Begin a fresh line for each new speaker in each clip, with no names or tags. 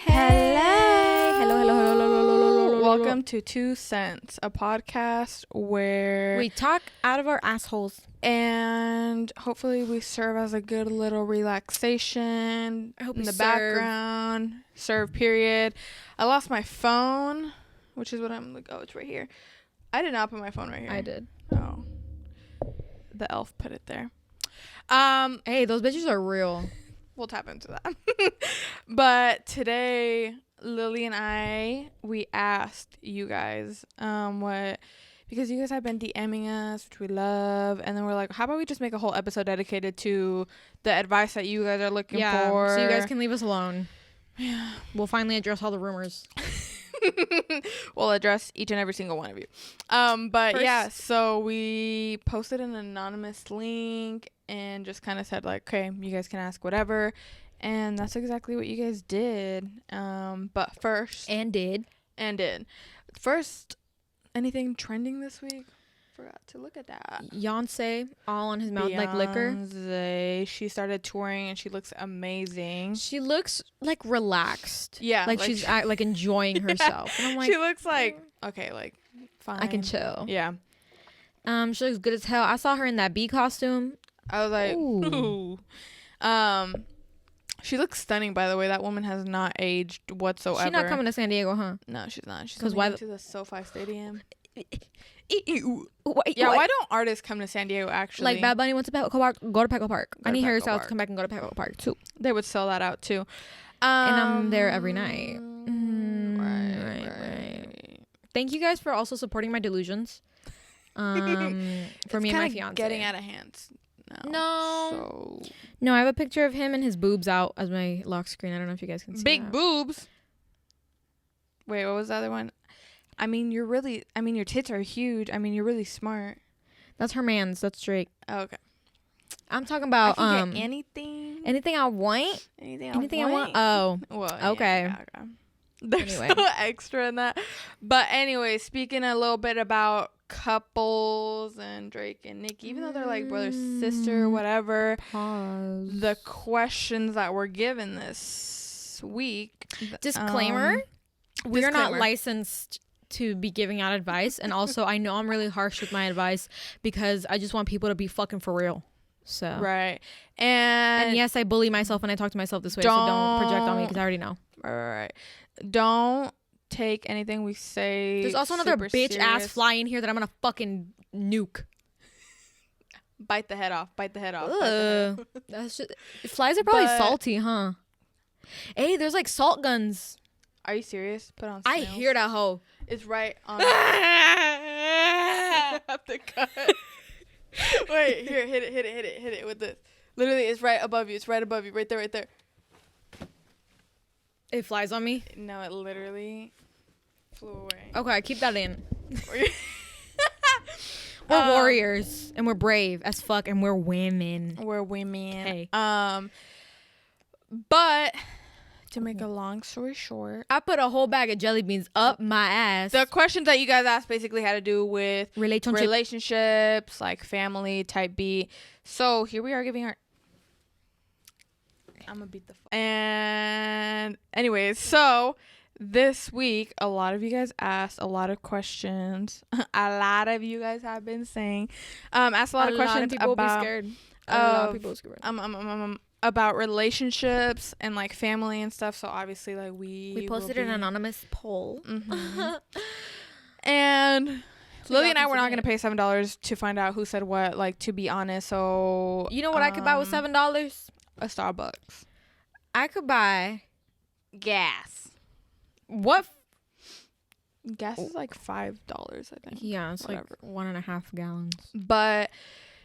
Hello.
Welcome to 2 Cents, a podcast where
we talk out of our assholes.
And hopefully we serve as a good little relaxation in the background. Serve, period. I lost my phone, which is what I'm like. Oh, it's right here. I did not put my phone right here.
I did.
Oh. The elf put it there.
Hey, those bitches are real.
We'll tap into that. But today, Lily and we asked you guys because you guys have been DMing us, which we love, and then we're like, how about we just make a whole episode dedicated to the advice that you guys are looking for,
so you guys can leave us alone.
Yeah.
We'll finally address all the rumors.
We'll address each and every single one of you. But
First,
yeah, so we posted an anonymous link and just kind of said like, okay, you guys can ask whatever, and that's exactly what you guys did. But first, first, anything trending this week? Forgot to look at that.
Beyonce, all on his mouth like liquor.
She started touring and she looks amazing.
She looks like relaxed.
Yeah,
like she's like enjoying herself. And I'm like,
she looks like okay, like fine.
I can chill.
Yeah.
She looks good as hell. I saw her in that bee costume.
I was like, ooh. She looks stunning, by the way. That woman has not aged whatsoever.
She's not coming to San Diego, huh?
No, she's not. She's coming to the SoFi Stadium. Why don't artists come to San Diego, actually?
Like Bad Bunny went to Petco Park, go to Petco Park. I need Harry Styles to come back and go to Petco Park, too.
They would sell that out, too.
And I'm there every night.
Right.
Thank you guys for also supporting my delusions. For me and my fiance.
Getting out of hand.
No, I have a picture of him and his boobs out as my lock screen. I don't know if you guys can see
big
that.
Boobs. Wait, what was the other one? I mean, your tits are huge. I mean, you're really smart.
That's her man's. That's Drake.
Oh, okay.
I'm talking about
I can get anything
I want. Anything I want. Oh,
well,
okay.
Yeah. There's no extra in that. But anyway, speaking a little bit about couples and Drake and Nicki, even though they're like brother, sister, whatever.
Pause.
The questions that were given this week.
Disclaimer. We are not licensed to be giving out advice, and also I know I'm really harsh with my advice because I just want people to be fucking for real. So
right. And
yes, I bully myself when I talk to myself this way, so don't project on me because I already know.
Right. Don't take anything we say.
There's also another bitch ass fly in here that I'm gonna fucking nuke.
Bite the head off.
That's just, flies are probably salty, huh? Hey, there's like salt guns.
Are you serious? Put on snails.
I hear that hoe.
It's right on. I have to cut. Wait, here, hit it with this. Literally, it's right above you. It's right above you. Right there.
It flies on me?
No, it literally flew away.
Okay, keep that in. We're warriors, and we're brave as fuck, and we're women.
Hey. But to make a long story short,
I put a whole bag of jelly beans up my ass.
The questions that you guys asked basically had to do with relationships, like family, type B. So here we are giving our... I'm gonna beat the... And anyways, so this week, a lot of you guys asked a lot of questions. A lot of you guys have been saying, asked a lot of questions
people
about...
Will be scared. A lot of people will be scared.
About relationships and like family and stuff. So obviously like we
posted an anonymous poll.
Mm-hmm. And so Lily and I were not going to pay $7 to find out who said what, like, to be honest. So
you know what I could buy with $7?
A Starbucks.
I could buy
gas.
What?
Gas is like $5, I think.
Yeah, it's whatever. Like 1.5 gallons.
But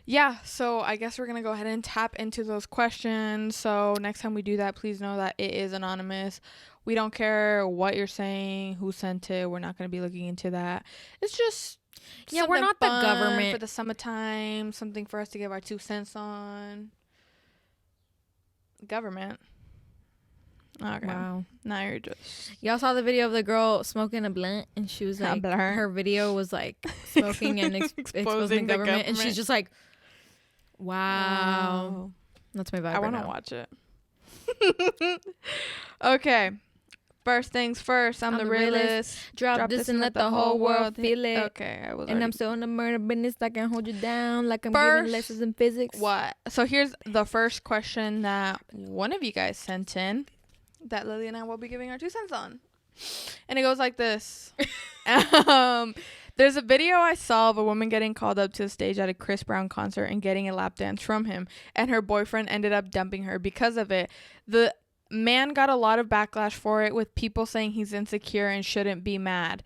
yeah, so I guess we're going to go ahead and tap into those questions. So next time we do that, please know that it is anonymous. We don't care what you're saying, who sent it. We're not going to be looking into that. It's just
we're not the government.
For the summertime, something for us to give our 2 cents on. Government. Okay.
Wow.
Now you're just...
Y'all saw the video of the girl smoking a blunt, and she was like, her video was like smoking and exposing the government, and she's just like, wow. That's my vibe.
I want to watch it. Okay. First things first, I'm the realist.
Drop this and let the whole world feel it.
Okay, I was.
And I'm still in the murder business. I can hold you down like I'm
First,
giving lessons in physics.
What? So here's the first question that one of you guys sent in that Lily and I will be giving our 2 cents on. And it goes like this. There's a video I saw of a woman getting called up to the stage at a Chris Brown concert and getting a lap dance from him. And her boyfriend ended up dumping her because of it. The man got a lot of backlash for it, with people saying he's insecure and shouldn't be mad.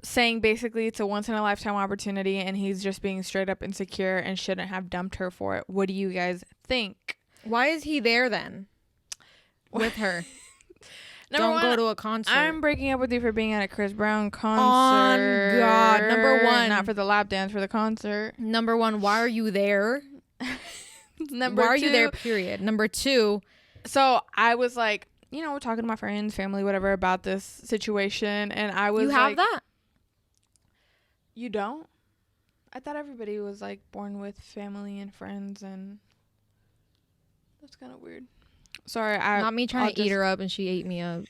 Saying basically it's a once in a lifetime opportunity and he's just being straight up insecure and shouldn't have dumped her for it. What do you guys think?
Why is he there then? With her. Don't go to a concert.
I'm breaking up with you for being at a Chris Brown concert.
On God. Number one.
Not for the lap dance, for the concert.
Number one, why are you there?
Number
why are
two,
you there, period? Number two.
So I was like, you know, talking to my friends, family, whatever, about this situation. And I was
You have that?
You don't? I thought everybody was like born with family and friends, and that's kind of weird. Sorry,
not me trying to eat her up and she ate me up.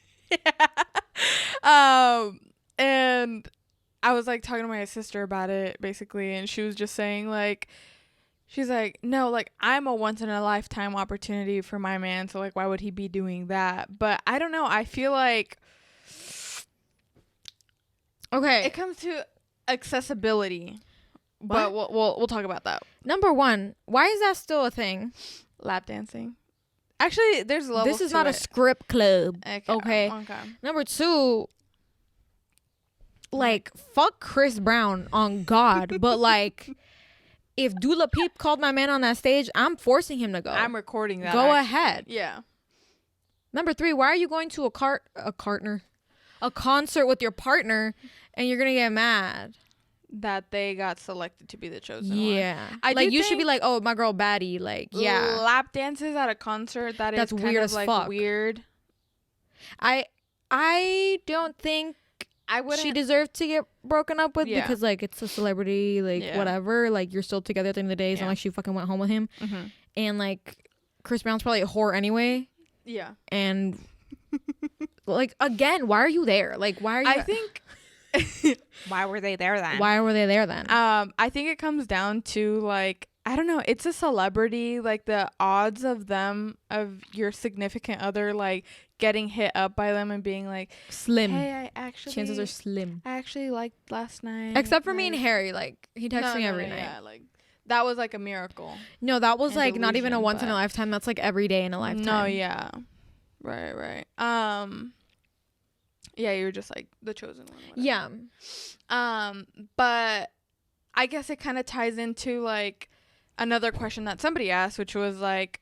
And I was like talking to my sister about it basically, and she was just saying like, she's like, no, like I'm a once in a lifetime opportunity for my man, so like why would he be doing that? But I don't know. I feel like
okay,
it comes to accessibility. What? But we'll talk about that.
Number one, why is that still a thing?
Lap dancing. Actually, there's levels.
This is not a script club. Okay. Number two, like, fuck Chris Brown on God. But, like, if Dula Peep called my man on that stage, I'm forcing him to go.
I'm recording that.
Go ahead.
Yeah.
Number three, why are you going to a concert with your partner and you're going to get mad?
That they got selected to be the chosen one.
Yeah. Like, you should be like, oh, my girl baddie. Like, yeah.
Lap dances at a concert, that's kind
weird
of
as
like
fuck.
Weird.
I don't think she deserved to get broken up with because, like, it's a celebrity, like, whatever. Like, you're still together at the end of the day. It's not like she fucking went home with him. Mm-hmm. And, like, Chris Brown's probably a whore anyway.
Yeah.
And, like, again, why are you there? Like, why are you...
I think...
Why were they there then?
I think it comes down to, like, I don't know, it's a celebrity, like the odds of your significant other, like, getting hit up by them and being like
slim.
Hey,
chances are slim.
I actually liked last night.
Except for me and Harry, like, he texts me every night.
Yeah, like that was like a miracle.
No, that was like not even a once in a lifetime. That's like every day in a lifetime.
No, yeah. Right. Yeah, you're just like the chosen one. Whatever.
Yeah.
But I guess it kind of ties into like another question that somebody asked, which was like,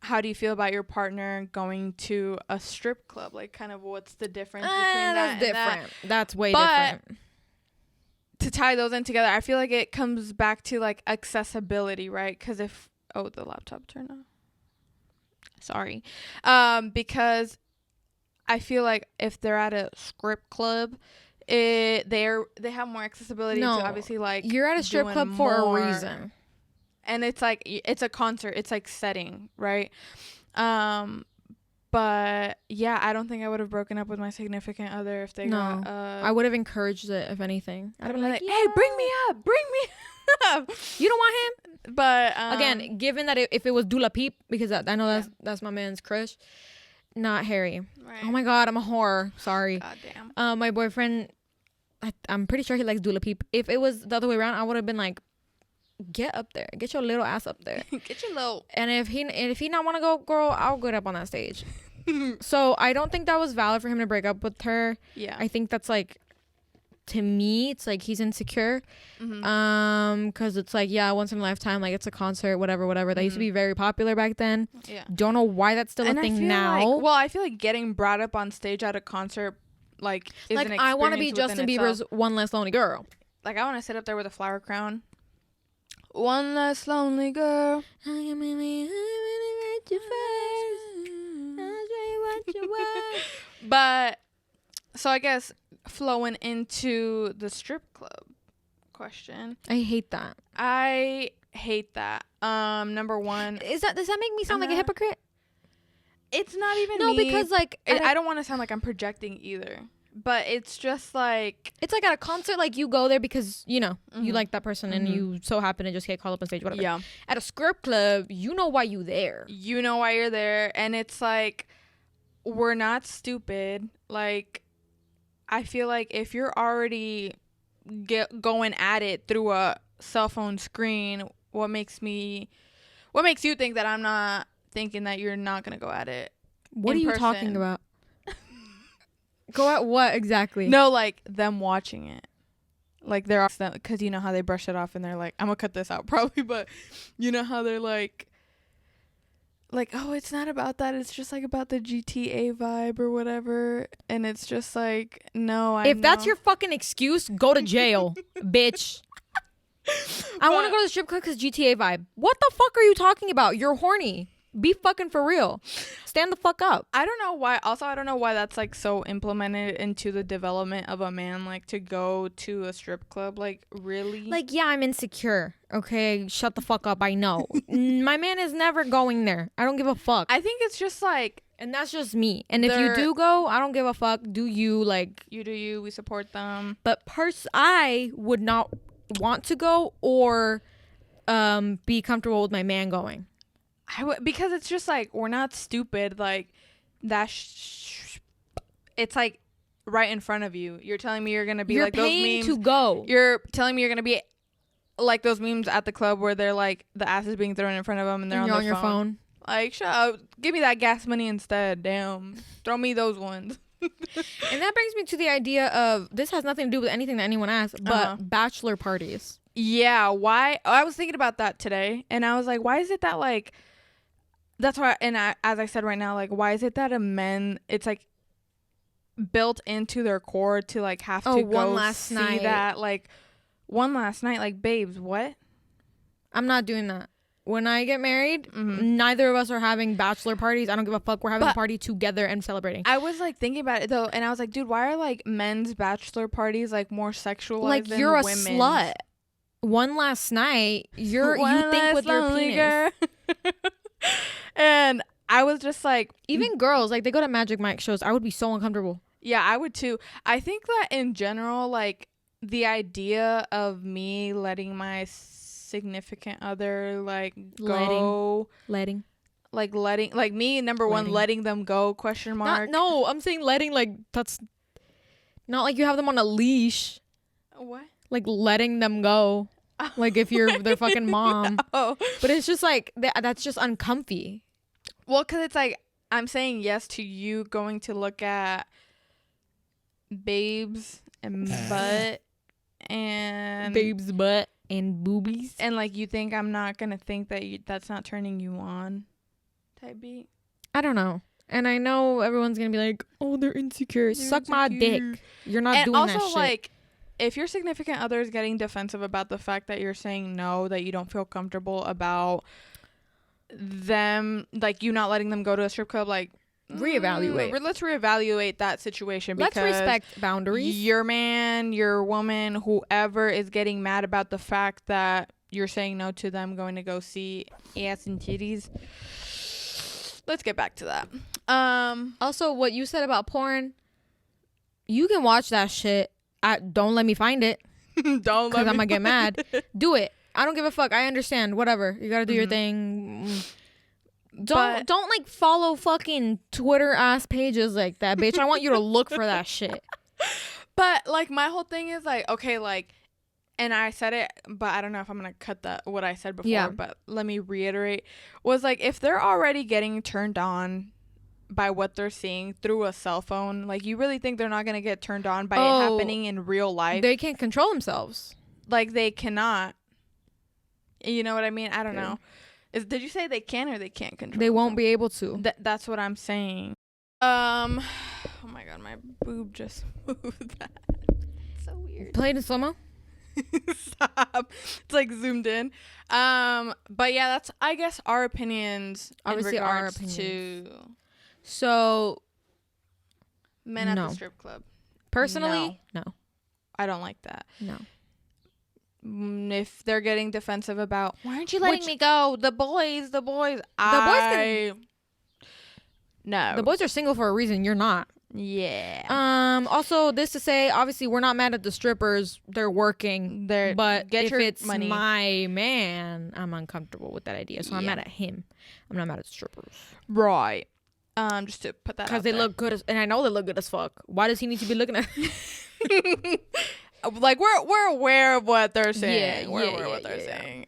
how do you feel about your partner going to a strip club? Like, kind of what's the difference between that?
That's different. That's way different.
To tie those in together, I feel like it comes back to like accessibility, right? Because the laptop turned on. Sorry. Because I feel like if they're at a strip club, they have more accessibility to obviously like
you're at a strip club for a reason,
and it's like it's a concert, it's like setting, right? But yeah, I don't think I would have broken up with my significant other if they got.
I would have encouraged it if anything.
I'd have been like, hey, bring me up.
You don't want him,
but
again, given that if it was Dula Peep, because I know that's my man's crush. Not Harry.
Right.
Oh my God, I'm a whore. Sorry.
God damn.
My boyfriend, I'm pretty sure he likes Dula Peep. If it was the other way around, I would have been like, get up there. Get your little ass up there.
Get your little.
And if he not want to go, girl, I'll get up on that stage. So I don't think that was valid for him to break up with her.
Yeah.
I think that's like, to me, it's like he's insecure. Mm-hmm. Because it's like, once in a lifetime, like it's a concert, whatever. That used to be very popular back then.
Yeah.
Don't know why that's still a thing now.
I feel like getting brought up on stage at a concert, like, is an experience
I want to be Justin Bieber's One Less Lonely Girl.
Like, I want to sit up there with a flower crown. One less lonely girl. But so I guess flowing into the strip club question.
I hate that.
I hate that. Number one,
does that make me sound like a hypocrite?
it's not even
no,
me.
because like
I don't want to sound like I'm projecting either, but it's just like,
it's like at a concert, like you go there because you know you like that person and you so happen to just get called up on stage, whatever.
Yeah.
At a strip club, you know why you there.
You know why you're there, and it's like, we're not stupid. Like, I feel like if you're already going at it through a cell phone screen, what makes you think that I'm not thinking that you're not gonna go at it?
What are you talking about? Go at what exactly?
No, like them watching it. Like they're, because you know how they brush it off and they're like, I'm gonna cut this out probably, but you know how they're like, oh, it's not about that. It's just like about the GTA vibe or whatever. And it's just like, no,
if that's your fucking excuse, go to jail, bitch. I want to go to the strip club because GTA vibe. What the fuck are you talking about? You're horny. Be fucking for real. Stand the fuck up.
I don't know why. Also, I don't know why that's like so implemented into the development of a man, like to go to a strip club. Like, really?
Like, yeah, I'm insecure. Okay, shut the fuck up. I know. My man is never going there. I don't give a fuck.
I think it's just like,
and that's just me. And if you do go, I don't give a fuck. Do you, like,
you do you. We support them.
But I would not want to go or be comfortable with my man going.
Because it's just like, we're not stupid. Like, that it's like right in front of you. You're telling me you're gonna be like those memes
to go.
You're telling me you're gonna be like those memes at the club where they're like, the ass is being thrown in front of them and they're on your phone. Like, shut up. Give me that gas money instead. Damn. Throw me those ones.
And that brings me to the idea of, this has nothing to do with anything that anyone asked, but bachelor parties.
Yeah. Why? I was thinking about that today, and I was like, why is it that, like, that's why, and as I said right now, like, why is it that it's like built into their core to like have to go
one last
see
night.
that, like, one last night, like, babes, what?
I'm not doing that. When I get married, neither of us are having bachelor parties. I don't give a fuck. We're having a party together and celebrating.
I was like thinking about it though, and I was like, dude, why are like men's bachelor parties like more sexualized
like
than
you're
women's?
A slut. One last night, you think with your penis.
And I was just like,
even girls, like, they go to Magic Mike shows. I would be so uncomfortable.
Yeah, I would too. I think that in general, like, the idea of me letting my significant other like go, letting me, number one, letting them go, ?
No, I'm saying letting, like, that's not like you have them on a leash.
What?
Like, letting them go. Like, if you're their fucking mom.
No.
But it's just like, that's just uncomfy.
Well, because it's like, I'm saying yes to you going to look at babes and butt and
babes butt and boobies,
and like, you think I'm not gonna think that that's not turning you on type beat.
I don't know. And I know everyone's gonna be like, oh, they're insecure. Suck my dick. You're not doing that shit. And also, like,
if your significant other is getting defensive about the fact that you're saying no, that you don't feel comfortable about them, like, you not letting them go to a strip club, like,
reevaluate.
Let's reevaluate that situation. Because
let's respect boundaries.
Your man, your woman, whoever is getting mad about the fact that you're saying no to them going to go see ass and titties. Let's get back to that.
Also, what you said about porn, you can watch that shit. Don't let me find it.
Don't let me.
Because I'm gonna get mad. Do it. I don't give a fuck. I understand. Whatever. You gotta do your thing. Don't like follow fucking Twitter ass pages like that, bitch. I want you to look for that shit.
But like, my whole thing is like, okay, like, and I said it, but I don't know if I'm gonna cut what I said before. Yeah. But let me reiterate. Was like, if they're already getting turned on by what they're seeing through a cell phone, like, you really think they're not gonna get turned on by it happening in real life?
They can't control themselves.
Like, they cannot. You know what I mean? I don't know. Did you say they can or they can't control?
They won't be able to.
That's what I'm saying. Oh my god, my boob just moved. It's so weird.
Play it in slow-mo.
Stop. It's like zoomed in. But yeah, that's, I guess, our opinions.
Obviously,
in regards
our opinions.
To
so
men at the strip club.
Personally, no.
I don't like that.
No.
If they're getting defensive about, why aren't you letting me go? The boys. No.
The boys are single for a reason. You're not.
Yeah.
Also, this to say, obviously, we're not mad at the strippers. They're working. But if it's money. My man, I'm uncomfortable with that idea. So I'm mad at him. I'm not mad at the strippers.
Right. Just to put that out
because they look good and I know they look good as fuck. Why does he need to be looking at?
Like we're aware of what they're saying. We're aware of what they're saying.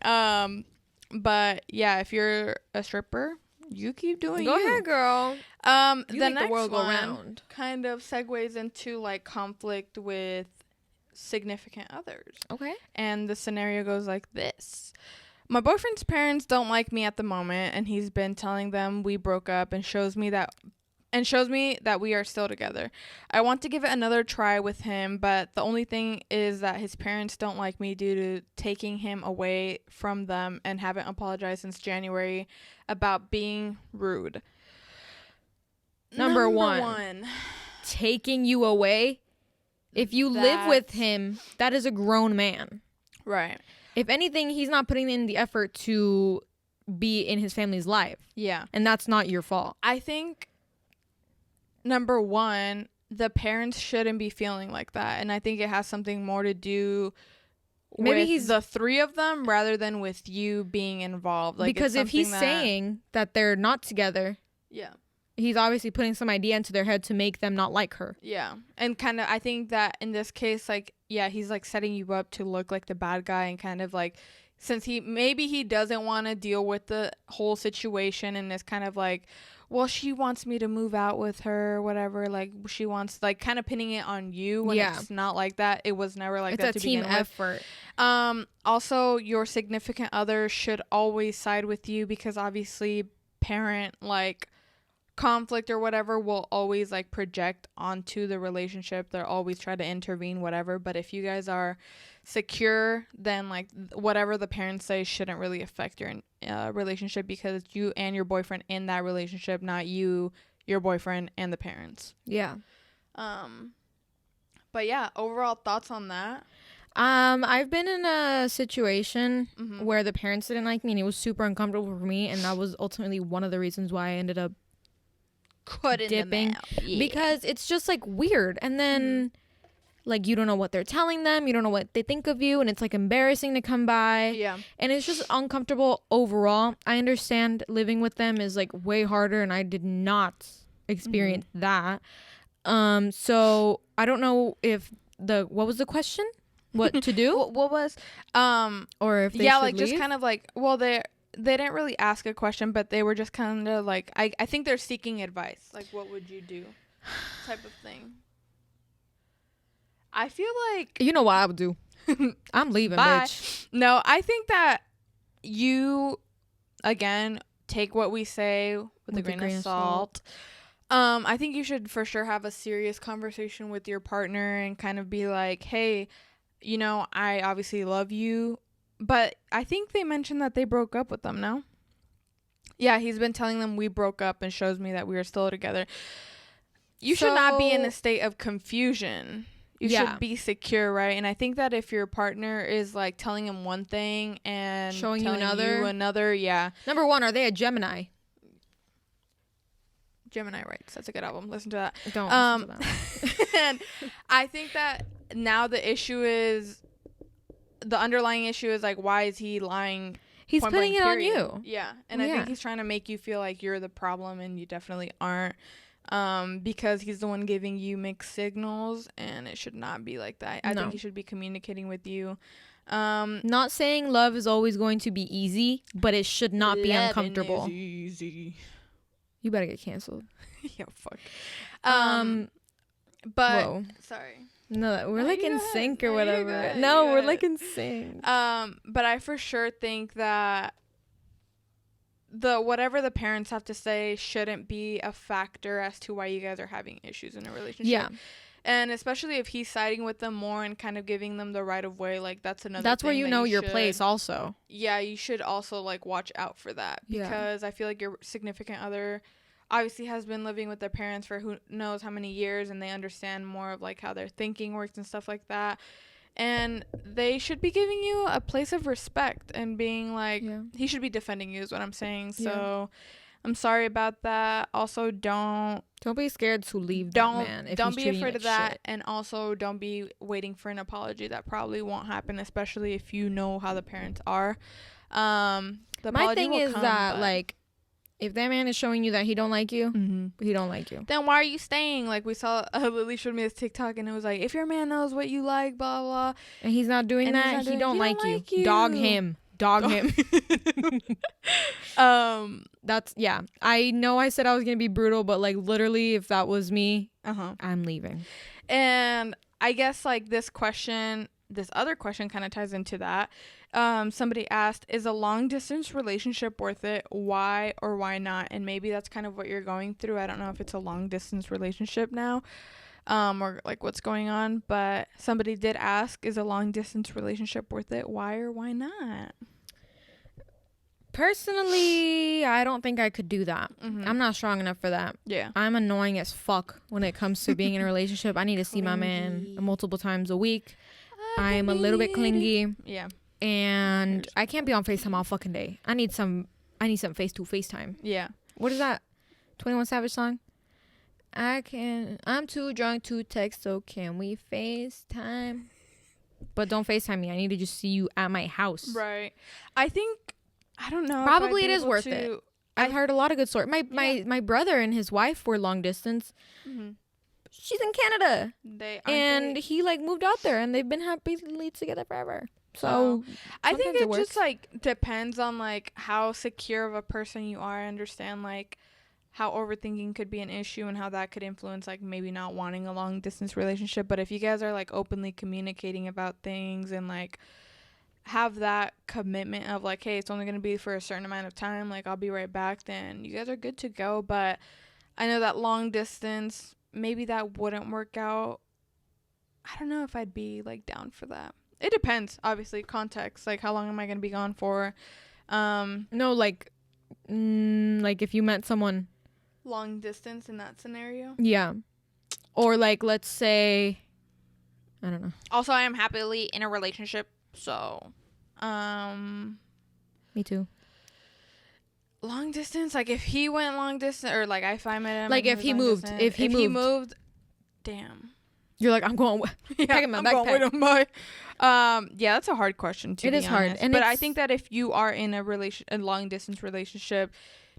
But yeah, if you're a stripper, you keep doing.
Go ahead, girl.
The next the world go round kind of segues into like conflict with significant others.
Okay.
And the scenario goes like this. My boyfriend's parents don't like me at the moment, and he's been telling them we broke up and shows me that we are still together. I want to give it another try with him, but the only thing is that his parents don't like me due to taking him away from them and haven't apologized since January about being rude.
Number one, taking you away. If you live with him, that is a grown man.
Right.
If anything, he's not putting in the effort to be in his family's life.
Yeah.
And that's not your fault.
I think, number one, the parents shouldn't be feeling like that. And I think it has something more to do with the three of them rather than with you being involved. Like,
because if he's saying that they're not together,
yeah,
he's obviously putting some idea into their head to make them not like her.
Yeah. And kind of, I think that in this case, like, yeah, he's like setting you up to look like the bad guy and kind of like, since he doesn't want to deal with the whole situation and is kind of like, well, she wants me to move out with her or whatever. Like, she wants, like, kind of pinning it on you when it's not like that. It was never like that to begin with.
It's a team effort.
Also, your significant other should always side with you because obviously parent, like, conflict or whatever will always like project onto the relationship. They'll always try to intervene, whatever. But if you guys are secure, then like whatever the parents say shouldn't really affect your relationship because it's you and your boyfriend in that relationship, not you, your boyfriend, and the parents.
Yeah.
But yeah, overall thoughts on that?
I've been in a situation where the parents didn't like me and it was super uncomfortable for me, and that was ultimately one of the reasons why I ended up dipping because it's just like weird, and then like you don't know what they're telling them, you don't know what they think of you, and it's like embarrassing to come by, and it's just uncomfortable overall. I understand living with them is like way harder, and I did not experience that. So I don't know if what was the question, what to do?
What was
or if they should
like
leave?
Just kind of like, well, they didn't really ask a question, but they were just kind of like, I think they're seeking advice. Like, what would you do? Type of thing. I feel like...
You know what I would do? I'm leaving, bitch.
No, I think that you, again, take what we say with a grain of salt. I think you should for sure have a serious conversation with your partner and kind of be like, hey, you know, I obviously love you. But I think they mentioned that they broke up with them, no? Yeah, he's been telling them we broke up and shows me that we are still together. You should not be in a state of confusion. You should be secure, right? And I think that if your partner is like telling him one thing and
showing you another,
yeah.
Number one, are they a Gemini?
Gemini Rights. That's a good album. Listen to that.
Don't listen to that.
And I think that now the issue is... The underlying issue is like, why is he lying?
He's putting it on you.
Yeah. And I think he's trying to make you feel like you're the problem, and you definitely aren't. Because he's the one giving you mixed signals, and it should not be like that. I think he should be communicating with you.
Not saying love is always going to be easy, but it should not be uncomfortable.
Is easy.
You better get canceled.
Yeah, fuck.
But whoa.
Sorry.
No, we're like in sync or whatever. No, we're like in sync.
But I for sure think that whatever the parents have to say shouldn't be a factor as to why you guys are having issues in a relationship. Yeah. And especially if he's siding with them more and kind of giving them the right of way, like that's another
That's
thing
where you know your place also.
Yeah, you should also like watch out for that because I feel like your significant other obviously has been living with their parents for who knows how many years, and they understand more of like how their thinking works and stuff like that, and they should be giving you a place of respect and being like he should be defending you is what I'm saying. So I'm sorry about that. Also, don't
be scared to leave that man.
Don't be afraid of that. Shit. And also, don't be waiting for an apology. That probably won't happen, especially if you know how the parents are.
My thing is that, like, if that man is showing you that he don't like you, he don't like you.
Then why are you staying? Like, we saw, Lily showed me this TikTok, and it was like, if your man knows what you like, blah, blah.
And he's not doing that, he don't like you. Dog him. That's, yeah. I know I said I was going to be brutal, but, like, literally, if that was me, I'm leaving.
And I guess, like, this other question kind of ties into that. Somebody asked, is a long distance relationship worth it? Why or why not? And maybe that's kind of what you're going through. I don't know if it's a long distance relationship now, or like what's going on, but somebody did ask, is a long distance relationship worth it? Why or why not?
Personally, I don't think I could do that. I'm not strong enough for that.
Yeah.
I'm annoying as fuck when it comes to being in a relationship. I need to see my man multiple times a week. I'm a little bit clingy.
Yeah.
And I can't be on FaceTime all fucking day. I need some face-to-face time.
Yeah.
What is that 21 Savage song? I'm too drunk to text, so can we FaceTime? But don't FaceTime me. I need to just see you at my house.
Right. I don't know.
Probably it is worth it. I've heard a lot of good stories. My brother and his wife were long distance. She's in Canada. He like moved out there, and they've been happily together forever. So
I think it just like depends on like how secure of a person you are. I understand like how overthinking could be an issue and how that could influence like maybe not wanting a long distance relationship. But if you guys are like openly communicating about things and like have that commitment of like, hey, it's only going to be for a certain amount of time, like I'll be right back, then you guys are good to go. But I know that long distance, maybe that wouldn't work out. I don't know if I'd be like down for that. It depends, obviously, context. Like, how long am I going to be gone for?
No, like if you met someone
long distance in that scenario.
Yeah. Or like, let's say, I don't know.
Also, I am happily in a relationship, so
me too.
Long distance, like if he went long distance, or like if I met him,
like if he moved,
distance, if he moved, damn.
You're like, I'm going with
I'm going with him. Yeah, that's a hard question to be honest. It is hard, but I think that if you are in a long distance relationship,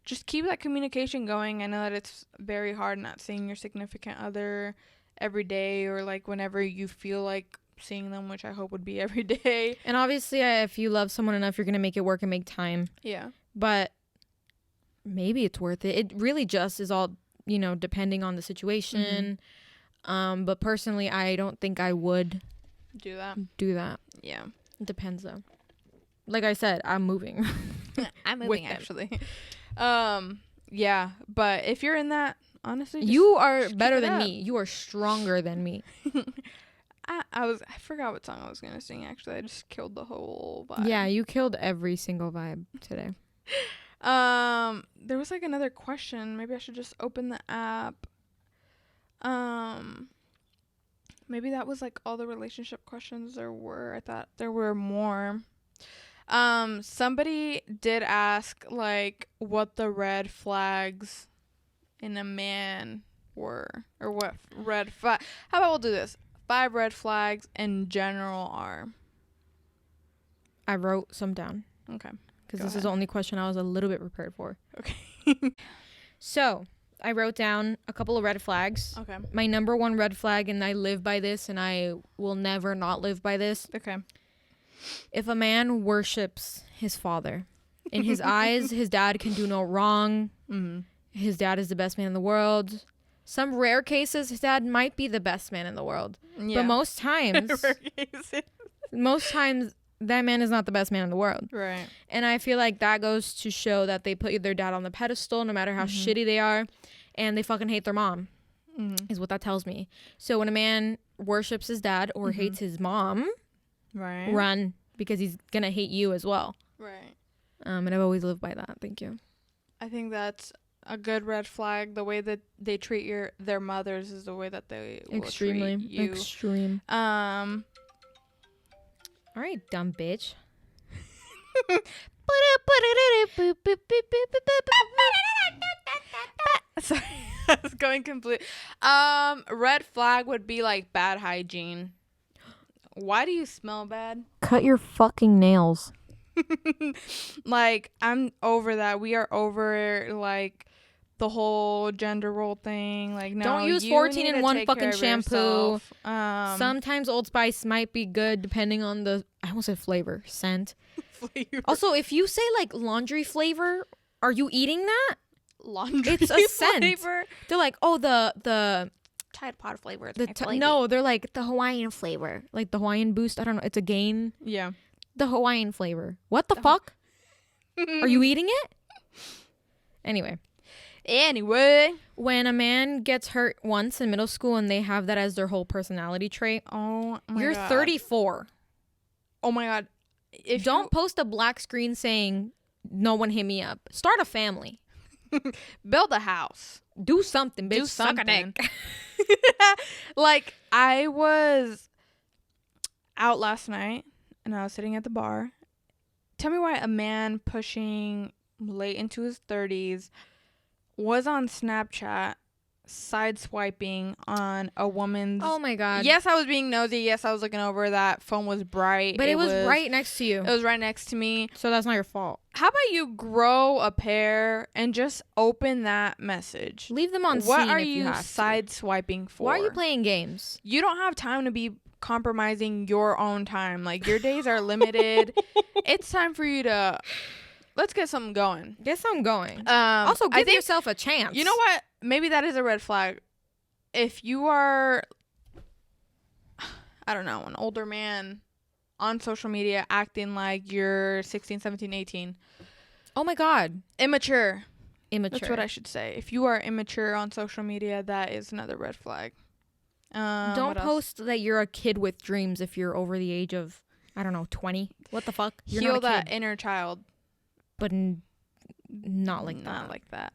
just keep that communication going. I know that it's very hard not seeing your significant other every day, or like whenever you feel like seeing them, which I hope would be every day.
And obviously, if you love someone enough, you're gonna make it work and make time.
Yeah.
But maybe it's worth it. It really just is all, depending on the situation. But personally, I don't think I would
do that. Yeah.
It depends though. Like I said, I'm moving.
I'm moving actually. Yeah, but if you're in that, honestly,
you are better than me. You are stronger than me.
I forgot what song I was gonna sing. Actually, I just killed the whole vibe.
Yeah, you killed every single vibe today.
There was like another question. Maybe I should just open the app. Maybe that was like all the relationship questions there were. I thought there were more. Somebody did ask like what the red flags in a man were, or what red flag. How about we'll do this? 5 red flags in general are.
I wrote some down.
Okay.
Because this is the only question I was a little bit prepared for.
Okay.
So I wrote down a couple of red flags.
Okay.
My number one red flag, and I live by this, and I will never not live by this.
Okay.
If a man worships his father, in his eyes, his dad can do no wrong. Mm-hmm. His dad is the best man in the world. Some rare cases, his dad might be the best man in the world. Yeah. But most times, that man is not the best man in the world.
Right.
And I feel like that goes to show that they put their dad on the pedestal no matter how shitty they are. And they fucking hate their mom, is what that tells me. So when a man worships his dad or hates his mom, run, because he's going to hate you as well.
Right.
And I've always lived by that. Thank you.
I think that's a good red flag. The way that they treat their mothers is the way that they will treat you.
Extreme. All right, dumb bitch.
going complete. Red flag would be like bad hygiene. Why do you smell bad?
Cut your fucking nails.
Like, I'm over that. We are over like the whole gender role thing. Like, no,
don't use 14-in-1 fucking shampoo. Sometimes Old Spice might be good depending on the, I almost said flavor, scent. Flavor. Also, if you say like laundry flavor, are you eating that?
Laundry
it's a scent.
Flavor?
They're like, oh, the
Tide Pod flavor.
No, they're like the Hawaiian flavor, like the Hawaiian Boost. I don't know. It's a Gain.
Yeah.
The Hawaiian flavor. What the fuck? Are you eating it? Anyway, when a man gets hurt once in middle school and they have that as their whole personality trait, you're 34.
Oh my God.
If don't post a black screen saying no one hit me up. Start a family.
Build a house.
Do something, bitch. Suck a dick.
Like, I was out last night and I was sitting at the bar. Tell me why a man pushing late into his 30s was on Snapchat side swiping on a woman's.
Oh my God.
Yes, I was being nosy. Yes, I was looking over. That phone was bright.
But it was right next to you.
It was right next to me.
So that's not your fault.
How about you grow a pair and just open that message?
Leave them on
what
scene
are
if
you side swiping for?
Why are you playing games?
You don't have time to be compromising your own time. Like, your days are limited. It's time for you to let's get something going. Also, give yourself a chance.
You know what?
Maybe that is a red flag. If you are, I don't know, an older man on social media acting like you're 16, 17, 18.
Oh my God.
Immature. That's what I should say. If you are immature on social media, that is another red flag.
Don't post that you're a kid with dreams if you're over the age of, I don't know, 20. What the fuck?
You're Heal not that kid. Inner child.
But not like that.
Not like that.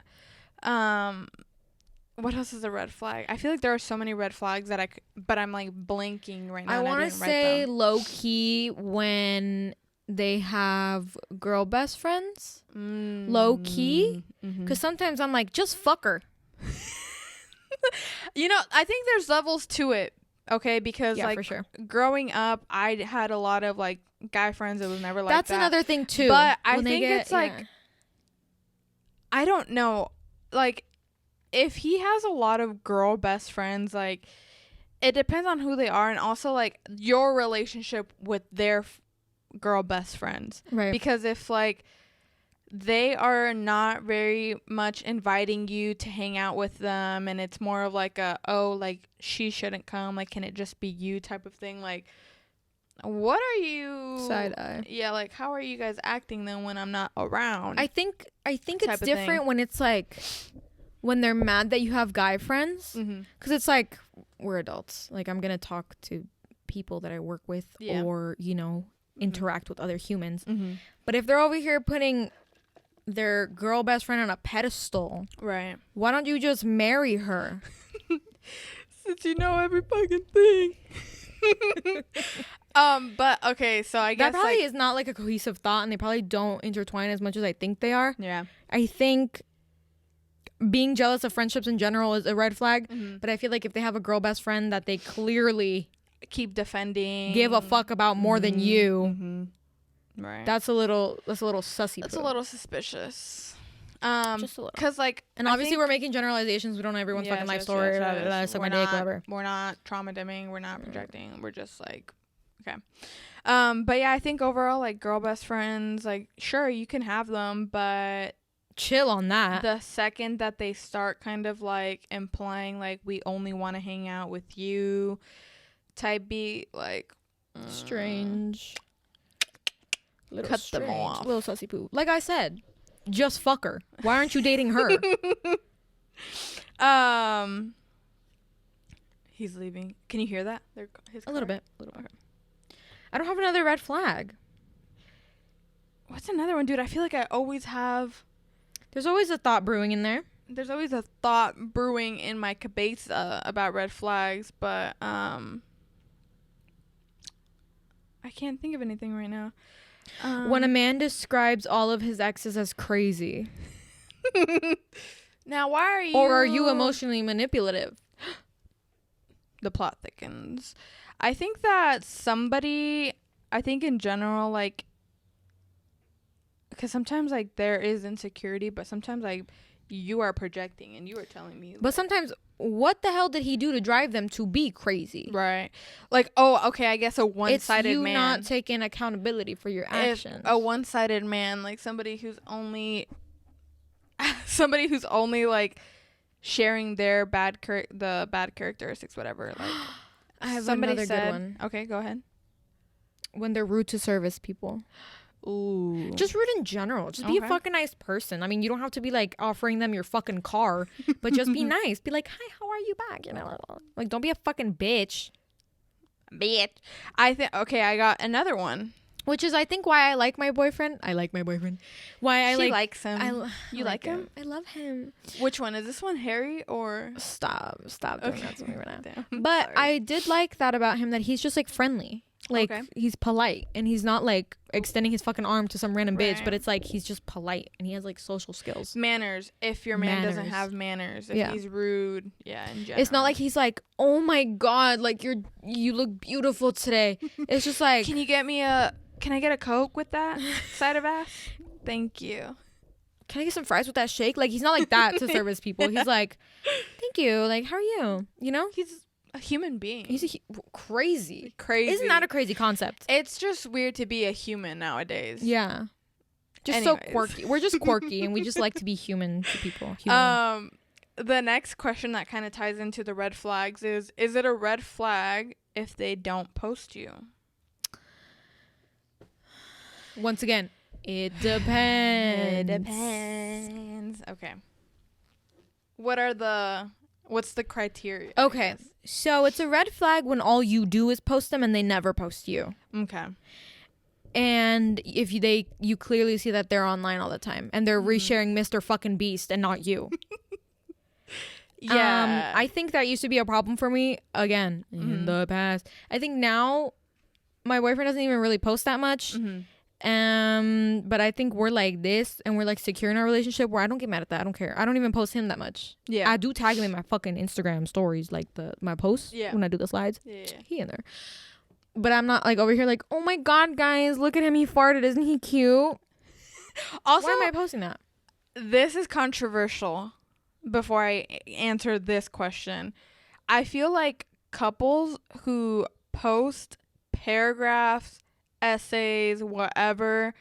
What else is a red flag? I feel like there are so many red flags that but I'm like blinking right now.
I want to say low key when they have girl best friends. Low key. Because sometimes I'm like, just fuck her.
You know, I think there's levels to it. Okay, because
yeah,
like
for sure.
Growing up, I had a lot of like guy friends. It was never like
that's
that.
Another thing too.
But I think it's like, I don't know, like if he has a lot of girl best friends, like it depends on who they are, and also like your relationship with their girl best friends,
right?
Because if like they are not very much inviting you to hang out with them, and it's more of like like she shouldn't come, like can it just be you type of thing, like what are you
side eye?
Yeah, like how are you guys acting then when I'm not around?
I think it's different when it's like when they're mad that you have guy friends, because it's like we're adults, like I'm gonna talk to people that I work with, or you know, interact with other humans. But if they're over here putting their girl best friend on a pedestal,
right,
why don't you just marry her?
Since you know every fucking thing. But okay, so I guess
that probably is not like a cohesive thought, and they probably don't intertwine as much as I think they are.
Yeah,
I think being jealous of friendships in general is a red flag, but I feel like if they have a girl best friend that they clearly
keep defending,
give a fuck about more than you,
right,
that's a little sussy.
That's a little suspicious.
Just a little.
Cause like,
and obviously we're making generalizations. We don't know everyone's fucking life story. Suck my dick, whatever.
We're not trauma dimming. We're not projecting. We're just like, okay. But yeah, I think overall, like girl best friends, like sure you can have them, but
chill on that.
The second that they start kind of like implying like we only want to hang out with you, type beat, like
strange.
Cut them off.
Little sussy poo. Like I said, just fuck her. Why aren't you dating her?
He's leaving. Can you hear that?
A little bit. Okay. I don't have another red flag.
What's another one, dude? I feel like I always have.
There's always a thought brewing in there.
There's always a thought brewing in my cabeza about red flags, but I can't think of anything right now.
When a man describes all of his exes as crazy.
Now, why are you...
Or are you emotionally manipulative?
The plot thickens. I think that somebody... I think in general, like... Because sometimes, like, there is insecurity, but sometimes, like, you are projecting and you are telling me.
But sometimes, what the hell did he do to drive them to be crazy?
Right. Like, oh, okay, I guess a one-sided man.
It's you not taking accountability for your actions.
A one-sided man, like, somebody who's only, like, sharing their bad characteristics, whatever. Like,
I have another good one.
Okay, go ahead.
When they're rude to service people.
Ooh.
Just rude in general. Just be a fucking nice person. I mean, you don't have to be like offering them your fucking car, but just be nice. Be like, hi, how are you back? You know, like, don't be a fucking bitch.
I got another one.
Which is, I think, why I like my boyfriend. Why
She likes him. You like him?
I love him.
Which one? Is this one Harry or?
Stop doing that to me right now. But sorry. I did like that about him, that he's just like friendly. Like, he's polite, and he's not like extending his fucking arm to some random bitch, but it's like he's just polite, and he has like social skills.
Manners. If your man doesn't have manners, if he's rude, in general.
It's not like he's like, oh my god, like you look beautiful today. It's just like,
can I get a Coke with that side of ass? Thank you.
Can I get some fries with that shake? Like, he's not like that to service people. He's like, thank you. Like, how are you? You know?
He's a human being.
He's crazy. Isn't that a crazy concept?
It's just weird to be a human nowadays.
Yeah. Just so quirky. We're just quirky, and we just like to be human to people. Human.
The next question that kind of ties into the red flags is it a red flag if they don't post you?
Once again, it depends.
It depends. Okay. What's the criteria?
Okay. So it's a red flag when all you do is post them and they never post you.
Okay.
And if you clearly see that they're online all the time and they're resharing Mr. fucking Beast and not you.
Yeah.
I think that used to be a problem for me in the past. I think now my boyfriend doesn't even really post that much. But I think we're like this, and we're like secure in our relationship, where I don't get mad at that. I don't care. I don't even post him that much.
Yeah.
I do tag him in my fucking Instagram stories, like my posts when I do the slides.
Yeah.
He in there. But I'm not like over here like, oh my god, guys, look at him, he farted. Isn't he cute?
Also,
why am I posting that?
This is controversial. Before I answer this question, I feel like couples who post paragraphs, essays, whatever,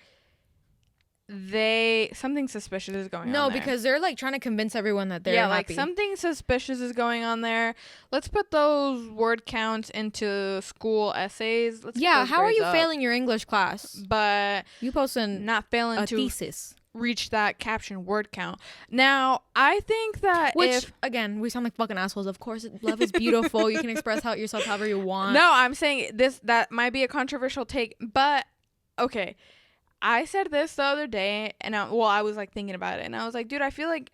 something suspicious is going on there.
No, because they're like trying to convince everyone that they're happy.
Like something suspicious is going on there. Let's put those word counts into school essays.
How are you failing your English class?
But
you posting
not failing
a
to
thesis.
Reach that caption word count. Now, I think that
again, we sound like fucking assholes. Of course, love is beautiful. You can express yourself however you want.
No, I'm saying that might be a controversial take, but okay. I said this the other day, and I was like thinking about it, and I was like, dude, I feel like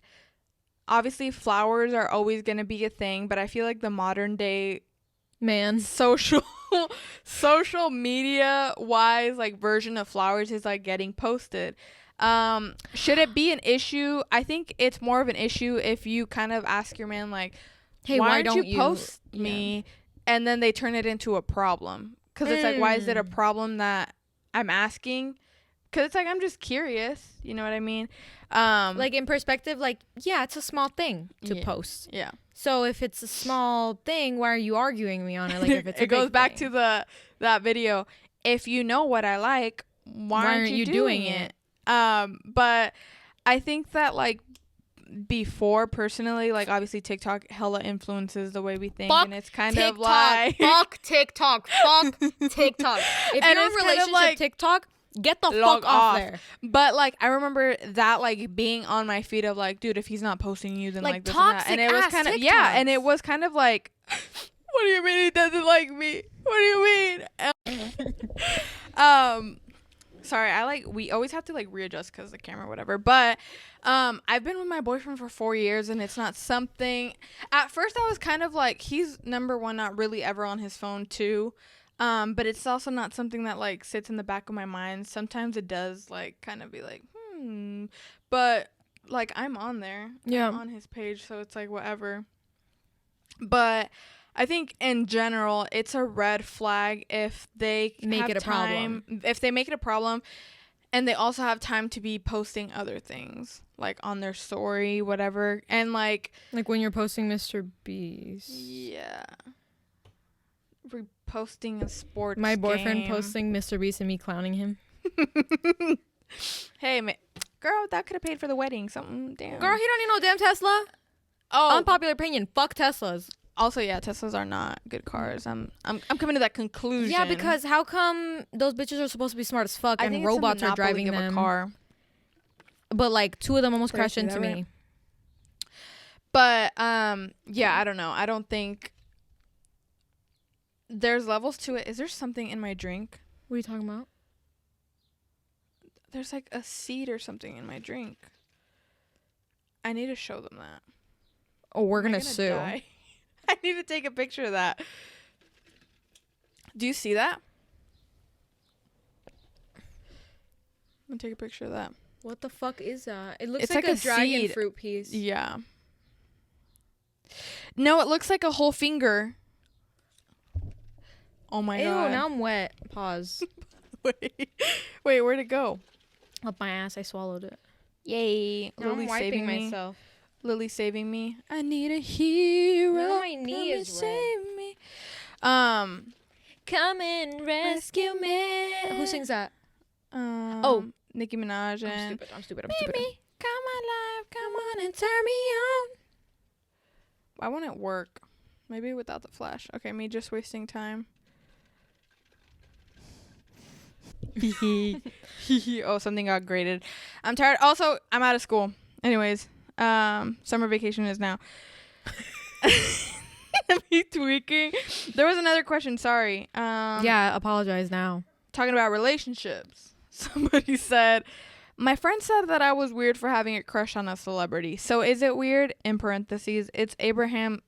obviously flowers are always gonna be a thing, but I feel like the modern day social media wise like version of flowers is like getting posted. Should it be an issue? I think it's more of an issue if you kind of ask your man like, hey, why don't you post me? And then they turn it into a problem. Because it's like, why is it a problem that I'm asking? Because it's like, I'm just curious. You know what I mean?
Like in perspective, like, yeah, it's a small thing to post.
Yeah.
So if it's a small thing, why are you arguing me on it? Like if it's
it goes back to that video. If you know what I like, why aren't you doing it? But I think that like before personally, like obviously TikTok hella influences the way we think, and it's kind of like
fuck TikTok. If you're in a relationship like, TikTok, get the fuck off there.
But like I remember that like being on my feet of like, dude, if he's not posting you, then like this and that. And it was kind of and it was kind of like, what do you mean he doesn't like me? What do you mean? Sorry, we always have to like readjust because of the camera or whatever. But I've been with my boyfriend for 4 years, and it's not something. At first, I was kind of like, he's number one, not really ever on his phone too. But it's also not something that like sits in the back of my mind. Sometimes it does like kind of be like, But like, I'm on there.
Yeah.
I'm on his page, so it's like whatever. But I think in general, it's a red flag if they
make it a problem.
If they make it a problem, and they also have time to be posting other things, like on their story, whatever, and like
when you're posting Mr. Beast.
Yeah. Reposting a sports.
My boyfriend posting Mr. Beast and me clowning him.
Hey, girl, that could have paid for the wedding. Something, damn.
Girl, he don't need no damn Tesla. Oh, unpopular opinion. Fuck Teslas.
Also, yeah, Teslas are not good cars. I'm coming to that conclusion.
Yeah, because how come those bitches are supposed to be smart as fuck and robots are driving them?
A car.
But like 2 of them almost crashed into me.
But yeah, I don't know. I don't think there's levels to it. Is there something in my drink?
What are you talking about?
There's like a seed or something in my drink. I need to show them that.
Oh, we're gonna sue.
Die? I need to take a picture of that. Do you see that? I'm gonna take a picture of that.
What the fuck is that? It looks like a dragon
seed.
fruit piece.
Yeah. No, it looks like a whole finger. Oh my god.
Ew, now I'm wet. Pause.
Wait, where'd it go?
Up my ass. I swallowed it.
Yay.
Now I'm wiping myself.
Lily saving me. I need a hero.
No, my knee is
save me.
Come and rescue me. Who sings that?
Nicki Minaj and
I'm stupid.
Baby, come alive, come on and turn me on. Why won't it work? Maybe without the flash. Okay, me just wasting time. Oh, something got graded. I'm tired. Also, I'm out of school. Anyways, summer vacation is now. Me tweaking. There was another question. Sorry.
Yeah, apologize now.
Talking about relationships. Somebody said, my friend said that I was weird for having a crush on a celebrity. So is it weird? In parentheses, it's Andrew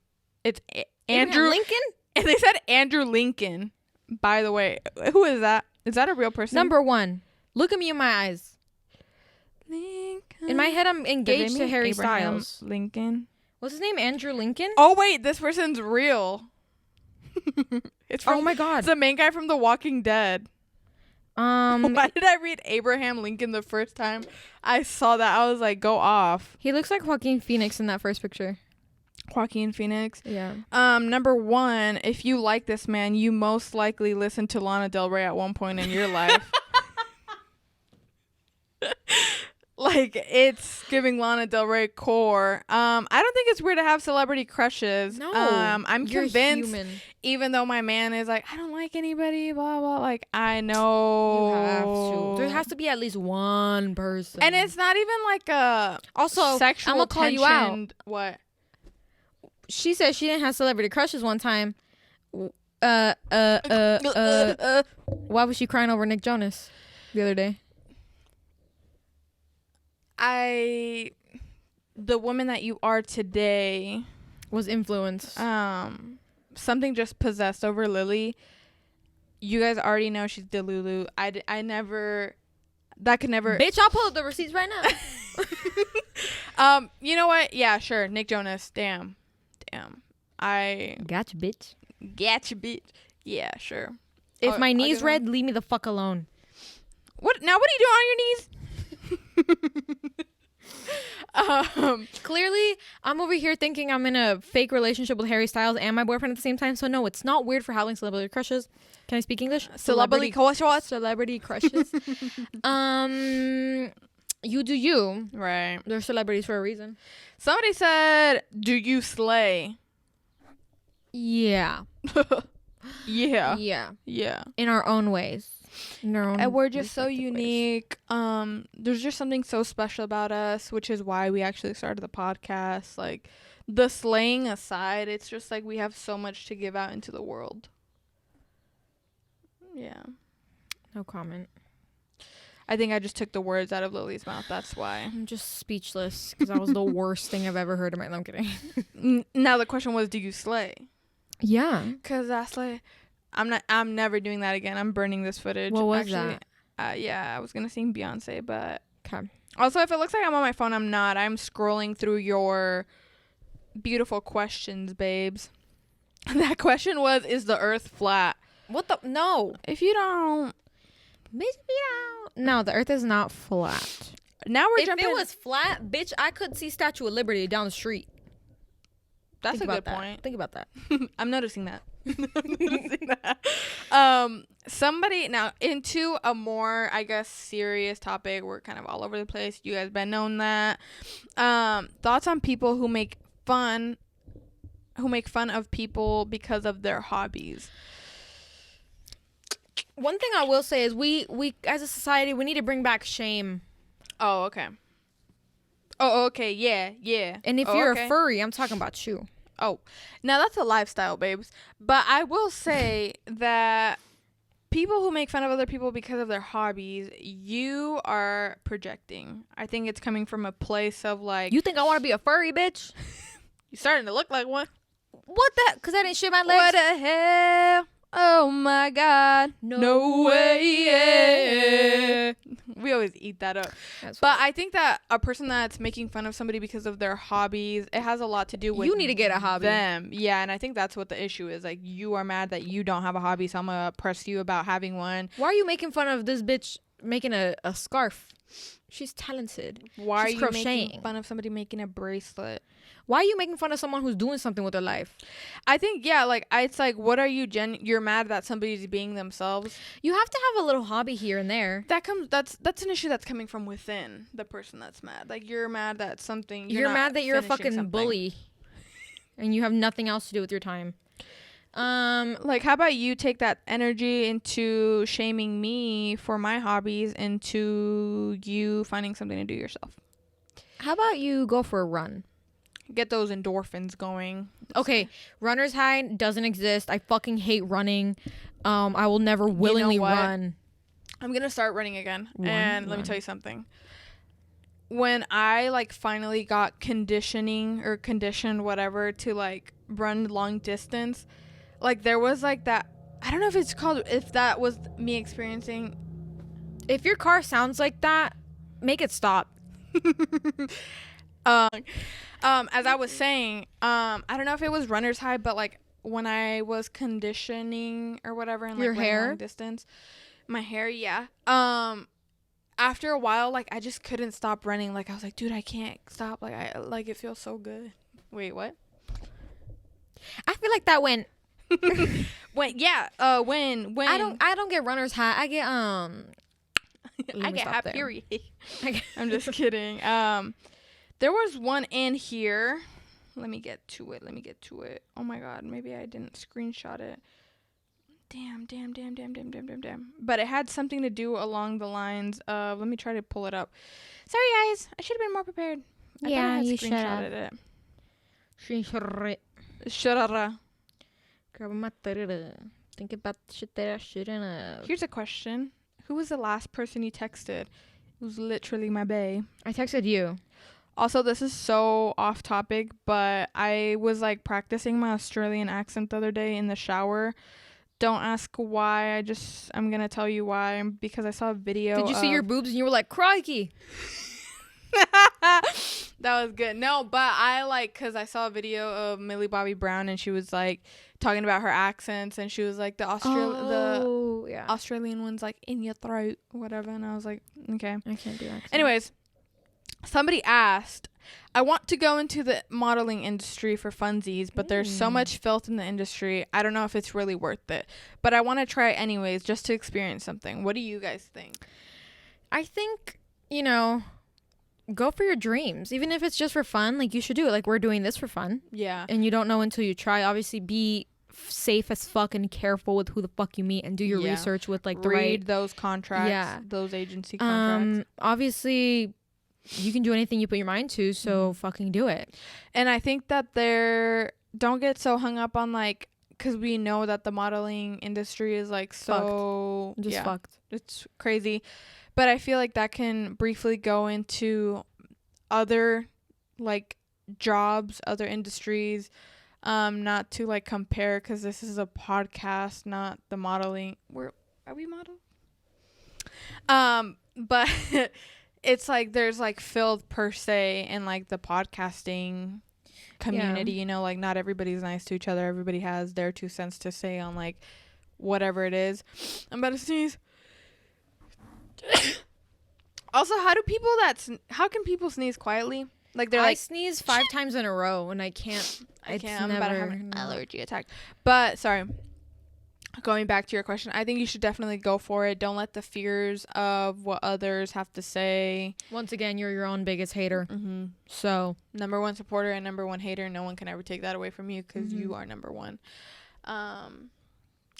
Lincoln?
And they said Andrew Lincoln. By the way, who is that? Is that a real person?
Number 1. Look at me in my eyes.
Lincoln.
In my head, I'm engaged to Harry Styles.
Lincoln.
What's his name? Andrew Lincoln?
Oh, wait. This person's real. It's
oh, my God.
It's the main guy from The Walking Dead. Why did I read Abraham Lincoln the first time I saw that? I was like, go off.
He looks like Joaquin Phoenix in that first picture.
Joaquin Phoenix.
Yeah.
Number 1, if you like this man, you most likely listened to Lana Del Rey at one point in your life. Like, it's giving Lana Del Rey core. I don't think it's weird to have celebrity crushes.
No.
I'm convinced, even though my man is like, I don't like anybody, blah, blah. Like, I know.
You have to. There has to be at least one person.
And it's not even like a sexual
I'm going to call you out.
What?
She said she didn't have celebrity crushes one time. Why was she crying over Nick Jonas the other day?
The woman that you are today
was influenced.
Something just possessed over Lily. You guys already know she's Delulu. I never. That could never.
Bitch, I'll pull up the receipts right
now. You know what? Yeah, sure. Nick Jonas. Damn. I
gotcha, bitch.
Yeah, sure.
If my knee's red, leave me the fuck alone.
What? Now what are you doing on your knees?
Clearly I'm over here thinking I'm in a fake relationship with Harry Styles and my boyfriend at the same time, so no, it's not weird for having celebrity crushes. Can I speak English?
Celebrity crushes.
You do you.
Right.
They're celebrities for a reason.
Somebody said, do you slay?
Yeah.
Yeah.
In our own ways.
And we're just so unique. There's just something so special about us, which is why we actually started the podcast. Like, the slaying aside, it's just like we have so much to give out into the world. Yeah.
No comment.
I think I just took the words out of Lily's mouth. That's why.
I'm just speechless because that was the worst thing I've ever heard in my life. I'm kidding.
Now the question was, do you slay?
Yeah.
Because I slay. I'm never doing that again. I'm burning this footage.
What was that?
Yeah, I was going to sing Beyonce, but...
Okay.
Also, if it looks like I'm on my phone, I'm not. I'm scrolling through your beautiful questions, babes. That question was, is the earth flat?
What the? No.
If you don't.
No, the earth is not flat.
Now we're jumping.
If it was flat, bitch, I could see Statue of Liberty down the street.
That's a good point.
Think about that.
I'm noticing that. Somebody now into a more, I guess, serious topic. We're kind of all over the place. You guys been known that. Thoughts on people who make fun of people because of their hobbies.
One thing I will say is we as a society, we need to bring back shame.
Oh, okay. Oh, okay. Yeah.
And if you're a furry, I'm talking about you.
Oh, now that's a lifestyle, babes. But I will say that people who make fun of other people because of their hobbies, you are projecting. I think it's coming from a place of like...
You think I want to be a furry, bitch?
You're starting to look like one.
What the? Because I didn't shit my legs?
What the hell? Oh my God. No way. Yeah. We always eat that up. But I think that a person that's making fun of somebody because of their hobbies, it has a lot to do with
you need to get a hobby.
Them. Yeah, and I think that's what the issue is. Like, you are mad that you don't have a hobby, so I'm going to press you about having one.
Why are you making fun of this bitch making a scarf? She's talented.
Why are you making fun of somebody making a bracelet?
Why are you making fun of someone who's doing something with their life?
I think, yeah, like, it's like, what are you, you're mad that somebody's being themselves?
You have to have a little hobby here and there.
That's an issue that's coming from within the person that's mad. Like, you're mad that something...
You're mad that you're a fucking bully. And you have nothing else to do with your time.
Like, how about you take that energy into shaming me for my hobbies into you finding something to do yourself?
How about you go for a run?
Get those endorphins going.
Okay, runner's high doesn't exist. I fucking hate running. I will never willingly run.
I'm gonna start running again. Let me tell you something. When I like finally got conditioned whatever to like run long distance, like there was like that, I don't know if that was me experiencing.
If your car sounds like that, make it stop.
As I was saying, I don't know if it was runner's high, but like when I was conditioning or whatever and like
your hair
long distance, my hair, yeah. After a while, like I just couldn't stop running. Like I was like, dude, I can't stop. Like it feels so good. Wait, what?
I feel like that when
when
I don't get runner's high. I get
I get high period. I'm just kidding. There was one in here. Let me get to it. Oh my God, maybe I didn't screenshot it. Damn. But it had something to do along the lines of, let me try to pull it up. Sorry guys, I should have been more prepared.
Yeah, you should have.
It.
Think about the shit that I shouldn't have.
Here's a question. Who was the last person you texted? It was literally my bae.
I texted you.
Also, this is so off topic, but I was like practicing my Australian accent the other day in the shower. Don't ask why. I'm going to tell you why. Because I saw a video.
Did you see your boobs and you were like, crikey?
That was good. No, but because I saw a video of Millie Bobby Brown and she was like talking about her accents and she was like the Australian one's like in your throat or whatever. And I was like, okay.
I can't do accents.
Anyways. Somebody asked, I want to go into the modeling industry for funsies, but there's so much filth in the industry. I don't know if it's really worth it, but I want to try it anyways just to experience something. What do you guys think?
I think, go for your dreams. Even if it's just for fun, like you should do it. Like we're doing this for fun.
Yeah.
And you don't know until you try. Obviously, be safe as fuck and careful with who the fuck you meet and do your research with like the
read those contracts, those agency contracts.
Obviously, you can do anything you put your mind to, so fucking do it.
And I think that don't get so hung up on like, because we know that the modeling industry is like so
fucked.
It's crazy, but I feel like that can briefly go into other like jobs, other industries, not to like compare, because this is a podcast, not the modeling. Are we model? But it's like there's like filth per se in like the podcasting community, you know, like not everybody's nice to each other. Everybody has their 2 cents to say on like whatever it is. I'm about to sneeze. Also, how can people sneeze quietly? Like they're
I sneeze 5 times in a row and I can't.
I'm about to have an allergy attack. But sorry. Going back to your question, I think you should definitely go for it. Don't let the fears of what others have to say.
Once again, you're your own biggest hater. Mm-hmm. So
number 1 supporter and number 1 hater. No one can ever take that away from you because you are number 1.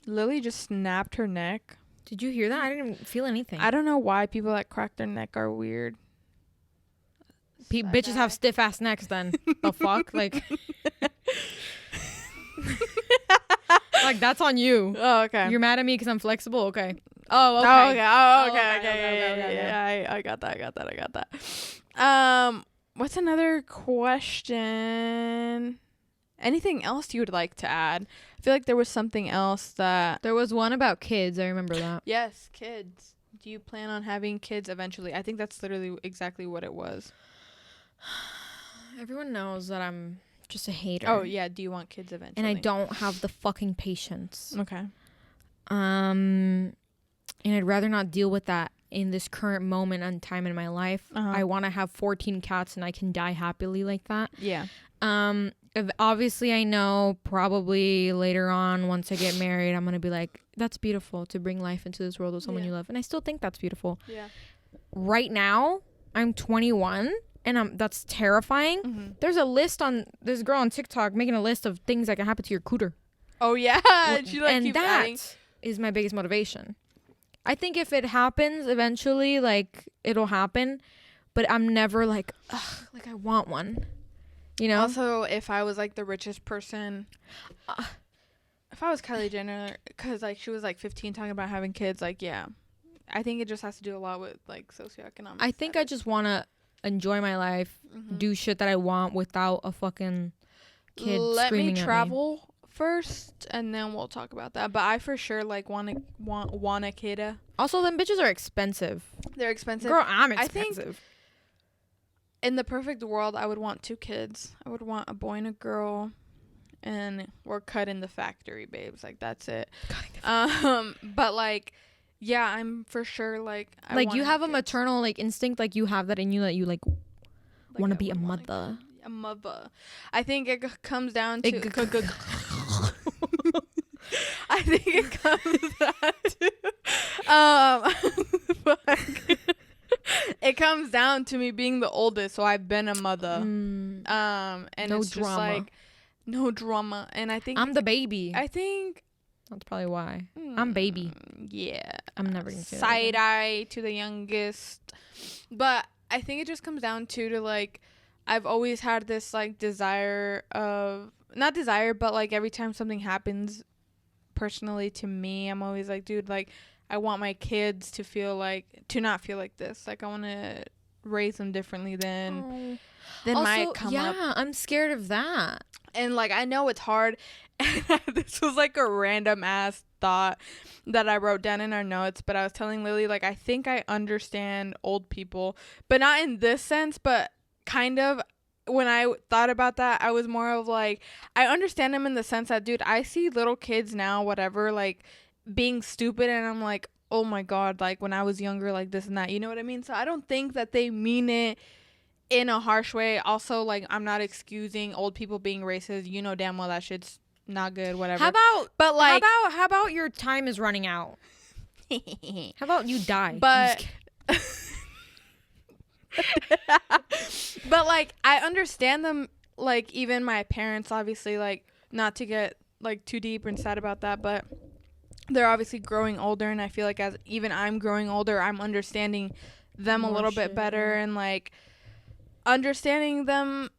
Lily just snapped her neck.
Did you hear that? I didn't even feel anything.
I don't know why people that crack their neck are weird.
Bitches have stiff ass necks then. The fuck? Like like that's on you.
Oh, okay.
You're mad at me because I'm flexible? Okay.
Oh, okay. Yeah, I got that. What's another question? Anything else you would like to add? I feel like there was something else that...
There was one about kids. I remember that.
Yes, kids. Do you plan on having kids eventually? I think that's literally exactly what it was.
Everyone knows that I'm just a hater.
Oh, yeah. Do you want kids eventually?
And I don't have the fucking patience.
Okay.
And I'd rather not deal with that in this current moment and time in my life. I want to have 14 cats and I can die happily like that.
Yeah.
Obviously I know probably later on once I get married I'm gonna be like, that's beautiful to bring life into this world with someone you love, and I still think that's beautiful.
Yeah.
Right now I'm 21 and that's terrifying. There's a list on this girl on TikTok making a list of things that can happen to your cooter.
Oh yeah. She like
and
keeps
that
adding.
Is my biggest motivation. I think if it happens eventually, like it'll happen, but I'm never like, ugh, like I want one. You know?
Also, if I was like the richest person, if I was Kylie Jenner, because like she was like 15 talking about having kids, like yeah, I think it just has to do a lot with like socioeconomic.
I think I just want to enjoy my life, do shit that I want without a fucking kid screaming at me.
Let me travel first, and then we'll talk about that. But I for sure like want a kid.
Also, them bitches are expensive.
They're expensive.
Girl, I'm expensive.
I think in the perfect world, I would want 2 kids. I would want a boy and a girl, and we're cut in the factory, babes. Like that's it. But like, yeah, I'm for sure like.
Like you have a maternal like instinct, like you have that in you that you like want to be a mother.
A mother. I think it comes down to. I think it comes down to. It comes down to me being the oldest, so I've been a mother. And no it's just drama. Like no drama. And I think
I'm the baby.
I think
that's probably why. I'm baby.
Yeah.
I'm never gonna say
side eye to the youngest. But I think it just comes down to like I've always had this like desire of not desire, but like every time something happens personally to me, I'm always like, dude, like I want my kids to not feel like this. Like I want to raise them differently than might come up.
Yeah, I'm scared of that.
And like I know it's hard. And this was like a random ass thought that I wrote down in our notes, but I was telling Lily like I think I understand old people, but not in this sense, but kind of. When I thought about that, I was more of like I understand them in the sense that, dude, I see little kids now, whatever, like being stupid, and I'm like, oh my god, like when I was younger, like this and that, you know what I mean? So I don't think that they mean it in a harsh way. Also, like I'm not excusing old people being racist. You know damn well that shit's not good, whatever.
How about your time is running out? How about you die?
But but like I understand them, like even my parents, obviously, like not to get like too deep and sad about that, but they're obviously growing older, and I feel like as even I'm growing older, I'm understanding them a little bit better, and like understanding them,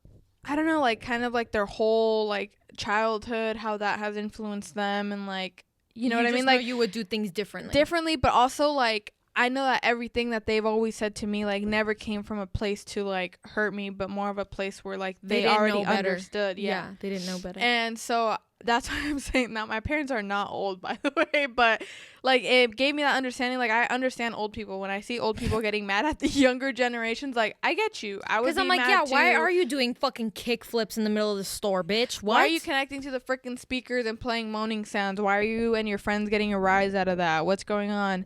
I don't know, like kind of like their whole like childhood, how that has influenced them, and like you know what I mean, like
you would do things differently,
but also like I know that everything that they've always said to me like never came from a place to like hurt me, but more of a place where like they already understood.
Yeah, they didn't know better.
And so that's why I'm saying that. My parents are not old, by the way, but like it gave me that understanding. Like I understand old people. When I see old people getting mad at the younger generations, like I get you. I would be I'm like, mad yeah, too.
Why are you doing fucking kick flips in the middle of the store, bitch? What?
Why are you connecting to the freaking speakers and playing moaning sounds? Why are you and your friends getting a rise out of that? What's going on?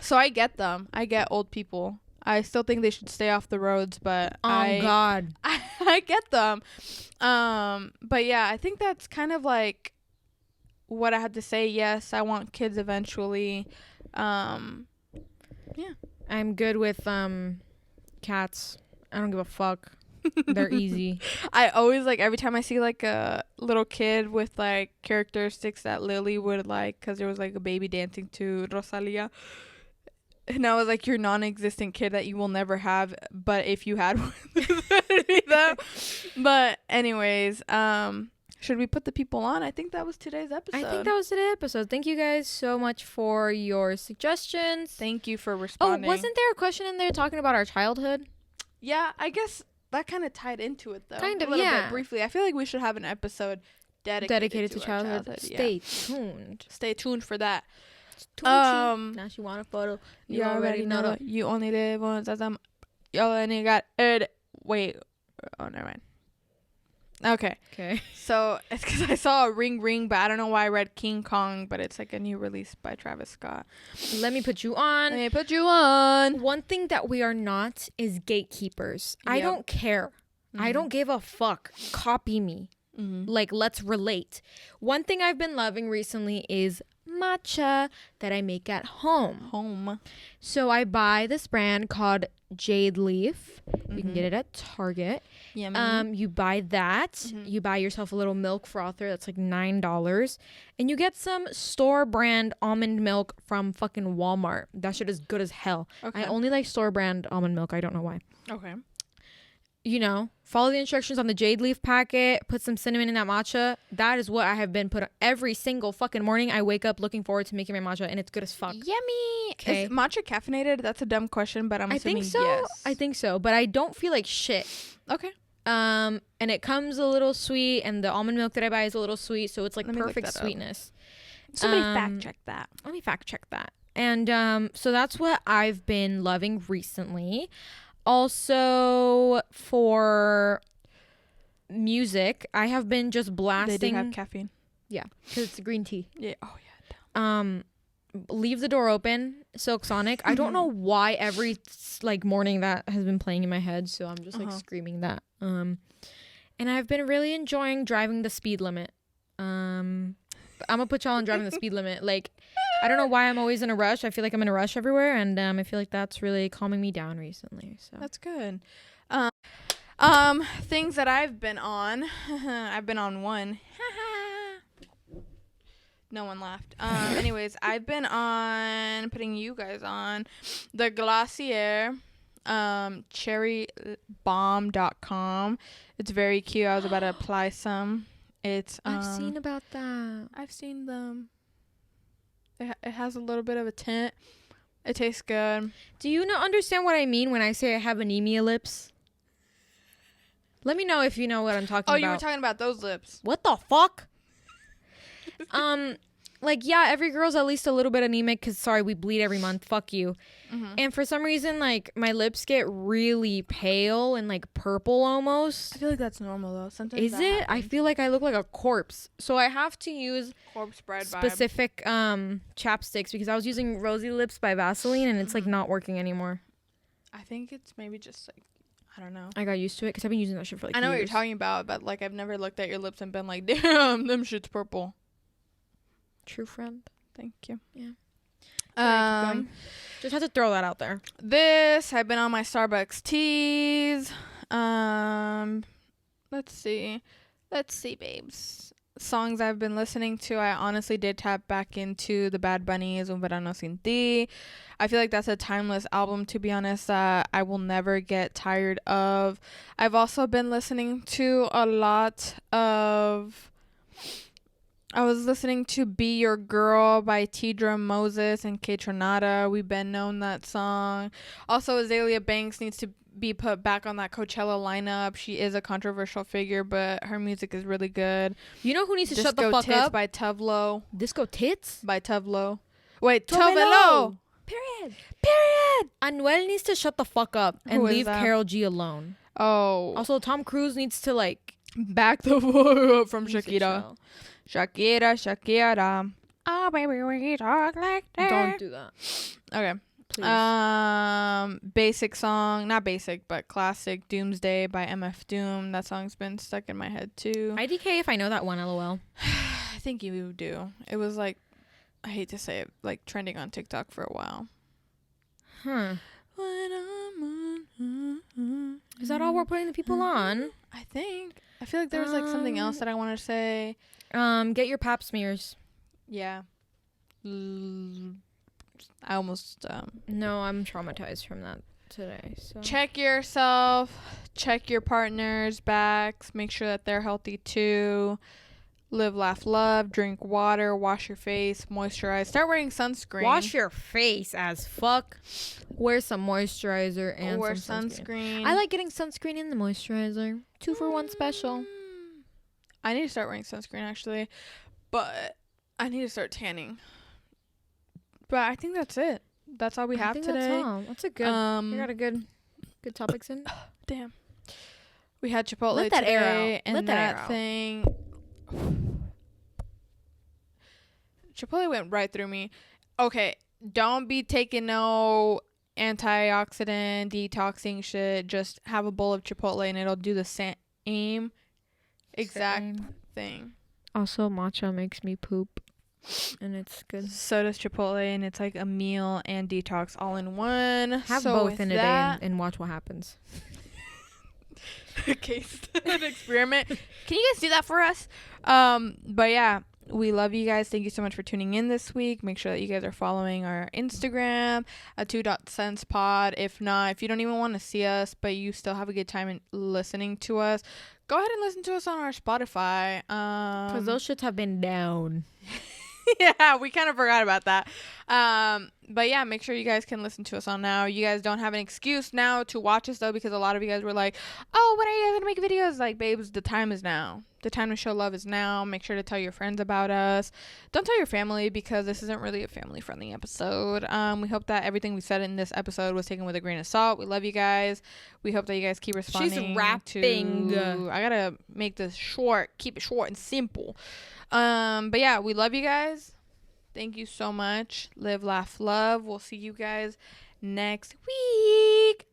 So I get them. I get old people. I still think they should stay off the roads, but
God.
I get them. But yeah, I think that's kind of like what I had to say. Yes, I want kids eventually. Yeah.
I'm good with cats. I don't give a fuck. They're easy.
I always like every time I see like a little kid with like characteristics that Lily would like, because there was like a baby dancing to Rosalia. And I was like, your non-existent kid that you will never have, but if you had one, this would be them. But anyways, should we put the people on? I think that was today's episode.
I think that was today's episode. Thank you guys so much for your suggestions.
Thank you for responding.
Oh, wasn't there a question in there talking about our childhood?
Yeah, I guess that kind of tied into it, though.
Kind of,
a little bit briefly. I feel like we should have an episode dedicated to childhood.
Stay tuned.
Stay tuned for that.
Now she want a photo.
You already know. You only live once. Y'all only got wait. Oh, never mind. Okay. So it's because I saw a ring, but I don't know why I read King Kong, but it's like a new release by Travis Scott.
Let me put you on. One thing that we are not is gatekeepers. Yep. I don't care. Mm-hmm. I don't give a fuck. Copy me. Mm-hmm. Like, let's relate. One thing I've been loving recently is matcha that I make at home. So I buy this brand called Jade Leaf. Mm-hmm. You can get it at Target. Yummy. You buy that. Mm-hmm. You buy yourself a little milk frother that's like $9, and you get some store brand almond milk from fucking Walmart. That shit is good as hell. Okay. I only like store brand almond milk. I don't know why.
Okay.
You know, follow the instructions on the Jade Leaf packet. Put some cinnamon in that matcha. That is what I have been put on every single fucking morning. I wake up looking forward to making my matcha, and it's good as fuck.
Yummy. Okay. Is matcha caffeinated? That's a dumb question, but I'm assuming
so.
Yes.
I think so, but I don't feel like shit.
Okay.
And it comes a little sweet, and the almond milk that I buy is a little sweet, so it's like perfect sweetness.
Somebody fact check that.
Let me fact check that. And so that's what I've been loving recently. Also, for music, I have been just blasting.
They do have caffeine.
Yeah, because it's green tea.
Yeah. Oh yeah.
Leave the Door Open, Silk Sonic. I don't know why every like morning that has been playing in my head, so I'm just like screaming that. And I've been really enjoying Driving the Speed Limit. I'm gonna put y'all on Driving the Speed Limit. Like, I don't know why I'm always in a rush. I feel like I'm in a rush everywhere, and I feel like that's really calming me down recently. So
that's good. Things that I've been on. I've been on one. No one laughed. Anyways, I've been on putting you guys on the Glacier, cherrybomb.com. It's very cute. I was about to apply some. It's
I've seen about that.
I've seen them. It has a little bit of a tint. It tastes good.
Do you not understand what I mean when I say I have anemia lips? Let me know if you know what I'm talking about.
Oh, you were talking about those lips.
What the fuck? Like, yeah, every girl's at least a little bit anemic because, sorry, we bleed every month. Fuck you. Mm-hmm. And for some reason, like, my lips get really pale and, like, purple almost.
I feel like that's normal, though. Sometimes
Is it? Happens. I feel like I look like a corpse. So I have to use
corpse bride
specific chapsticks because I was using Rosy Lips by Vaseline and it's, like, not working anymore.
I think it's maybe just, like, I don't know.
I got used to it because I've been using that shit for, like, years.
I know what you're talking about, but, like, I've never looked at your lips and been like, damn, them shit's purple.
True friend.
Thank you.
Yeah. Just had to throw that out there.
I've been on my Starbucks teas. Let's see, babes. Songs I've been listening to. I honestly did tap back into the Bad Bunny's Un Verano Sin Ti. I feel like that's a timeless album, to be honest, that I will never get tired of. I've also been listening to a lot of I was listening to Be Your Girl by Tidra Moses and K Tronada. We've been known that song. Also, Azalea Banks needs to be put back on that Coachella lineup. She is a controversial figure, but her music is really good.
You know who needs to
Disco
shut the fuck
Tits
up?
by Tuvlo.
Disco Tits?
By Tuvlo. Wait, Tuvlo.
Period.
Period.
Anuel needs to shut the fuck up and leave Karol G alone.
Oh.
Also, Tom Cruise needs to like
back the fuck up from Shakira. Shakira. Oh, baby, we talk like that.
Don't do that.
Okay.
Please.
Basic song, not basic, but classic, Doomsday by MF Doom. That song's been stuck in my head too.
IDK if I know that one, lol.
I think you do. It was like, I hate to say it, like trending on TikTok for a while.
Is that all we're putting the people on?
I think. I feel like there was like something else that I want to say.
Get your pap smears.
Yeah. I almost
no, I'm traumatized from that today. So
check yourself, check your partner's backs, make sure that they're healthy too. Live, laugh, love, drink water, wash your face, moisturize, start wearing sunscreen.
Wash your face as fuck. Wear some moisturizer and
wear
some
sunscreen.
I like getting sunscreen in the moisturizer. 2 for 1 special.
I need to start wearing sunscreen actually, but I need to start tanning. But I think that's it. That's all we have today.
That's all. That's a good. We got a good topics in.
Damn. We had Chipotle
Let that
today,
air out.
and
Let
that thing. Chipotle went right through me. Okay, don't be taking no antioxidant detoxing shit. Just have a bowl of Chipotle, and it'll do the same exact thing.
Also, matcha makes me poop. And it's good.
So does Chipotle, and it's like a meal and detox all in one.
Have both in a day and watch what happens.
Okay, an experiment. Can you guys do that for us? But yeah, we love you guys. Thank you so much for tuning in this week. Make sure that you guys are following our Instagram at 2.sense pod. If not, if you don't even want to see us, but you still have a good time in listening to us, go ahead and listen to us on our Spotify.
Because those shits have been down.
Yeah, we kind of forgot about that. But yeah, make sure you guys can listen to us on now. You guys don't have an excuse now to watch us though, because a lot of you guys were like, oh, when are you guys gonna make videos? Like, babes, the time is now. The time to show love is now. Make sure to tell your friends about us. Don't tell your family, because this isn't really a family friendly episode. We hope that everything we said in this episode was taken with a grain of salt. We love you guys. We hope that you guys keep responding.
She's rapping.
I gotta make this short, keep it short and simple. But yeah, we love you guys. Thank you so much. Live, laugh, love. We'll see you guys next week.